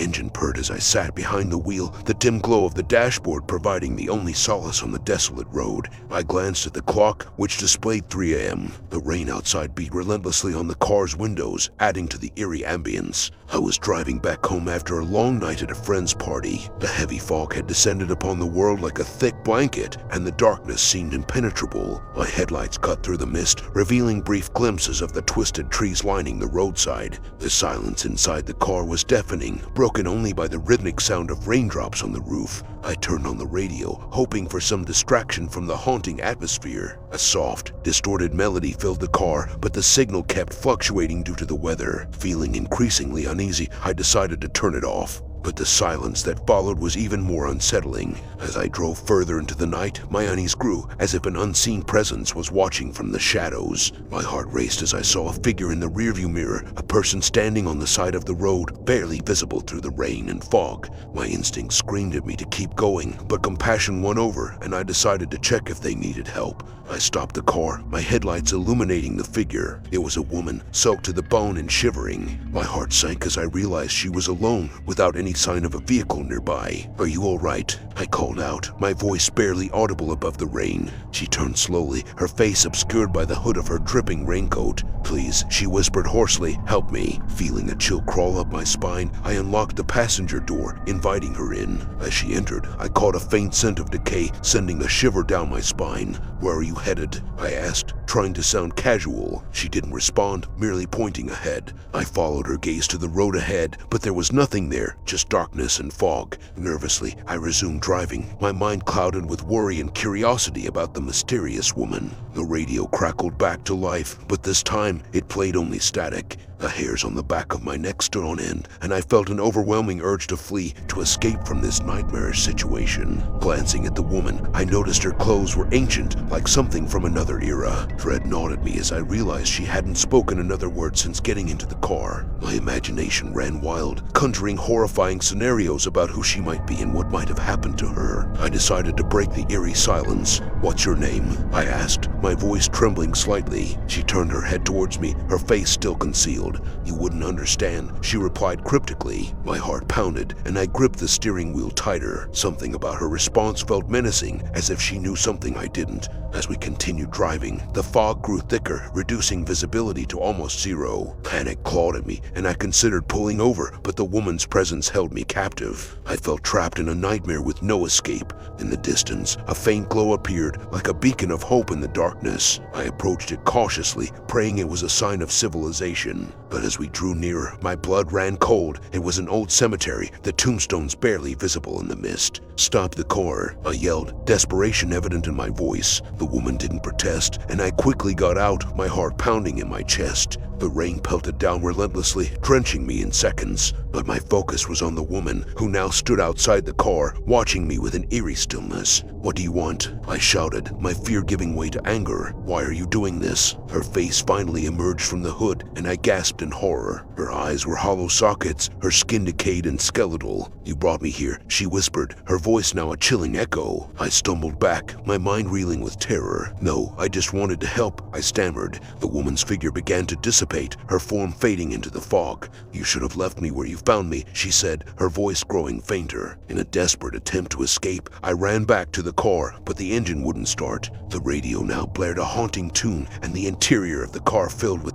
engine purred as I sat behind the wheel, the dim glow of the dashboard providing the only solace on the desolate road. I glanced at the clock, which displayed 3 a.m. The rain outside beat relentlessly on the car's windows, adding to the eerie ambience. I was driving back home after a long night at a friend's party. The heavy fog had descended upon the world like a thick blanket, and the darkness seemed impenetrable. My headlights cut through the mist, revealing brief glimpses of the twisted trees lining the roadside. The silence inside the car was deafening, broken only by the rhythmic sound of raindrops on the roof. I turned on the radio, hoping for some distraction from the haunting atmosphere. A soft, distorted melody filled the car, but the signal kept fluctuating due to the weather. Feeling increasingly uneasy, I decided to turn it off. But the silence that followed was even more unsettling. As I drove further into the night, my unease grew, as if an unseen presence was watching from the shadows. My heart raced as I saw a figure in the rearview mirror, a person standing on the side of the road, barely visible through the rain and fog. My instinct screamed at me to keep going, but compassion won over, and I decided to check if they needed help. I stopped the car, my headlights illuminating the figure. It was a woman, soaked to the bone and shivering. My heart sank as I realized she was alone, without any sign of a vehicle nearby. "Are you all right?" I called out, my voice barely audible above the rain. She turned slowly, her face obscured by the hood of her dripping raincoat. "Please," she whispered hoarsely, "help me." Feeling a chill crawl up my spine, I unlocked the passenger door, inviting her in. As she entered, I caught a faint scent of decay, sending a shiver down my spine. "Where are you headed?" I asked, trying to sound casual. She didn't respond, merely pointing ahead. I followed her gaze to the road ahead, but there was nothing there, just darkness and fog. Nervously, I resumed driving, my mind clouded with worry and curiosity about the mysterious woman. The radio crackled back to life, but this time it played only static. The hairs on the back of my neck stood on end, and I felt an overwhelming urge to flee, to escape from this nightmarish situation. Glancing at the woman, I noticed her clothes were ancient, like something from another era. Dread gnawed at me as I realized she hadn't spoken another word since getting into the car. My imagination ran wild, conjuring horrifying scenarios about who she might be and what might have happened to her. I decided to break the eerie silence. "What's your name?" I asked, my voice trembling slightly. She turned her head towards me, her face still concealed. "You wouldn't understand," she replied cryptically. My heart pounded, and I gripped the steering wheel tighter. Something about her response felt menacing, as if she knew something I didn't. As we continued driving, the fog grew thicker, reducing visibility to almost zero. Panic clawed at me, and I considered pulling over, but the woman's presence held me captive. I felt trapped in a nightmare with no escape. In the distance, a faint glow appeared, like a beacon of hope in the darkness. I approached it cautiously, praying it was a sign of civilization. But as we drew nearer, my blood ran cold. It was an old cemetery, the tombstones barely visible in the mist. "Stop the car," I yelled, desperation evident in my voice. The woman didn't protest, and I quickly got out, my heart pounding in my chest. The rain pelted down relentlessly, drenching me in seconds. But my focus was on the woman, who now stood outside the car, watching me with an eerie stillness. "What do you want?" I shouted, my fear giving way to anger. "Why are you doing this?" Her face finally emerged from the hood, and I gasped in horror. Her eyes were hollow sockets, her skin decayed and skeletal. "You brought me here," she whispered, her voice now a chilling echo. I stumbled back, my mind reeling with terror. "No, I just wanted to help," I stammered. The woman's figure began to dissipate, her form fading into the fog. "You should have left me where you found me," she said, her voice growing fainter. In a desperate attempt to escape, I ran back to the car, but the engine wouldn't start. The radio now blared a haunting tune, and the interior of the car filled with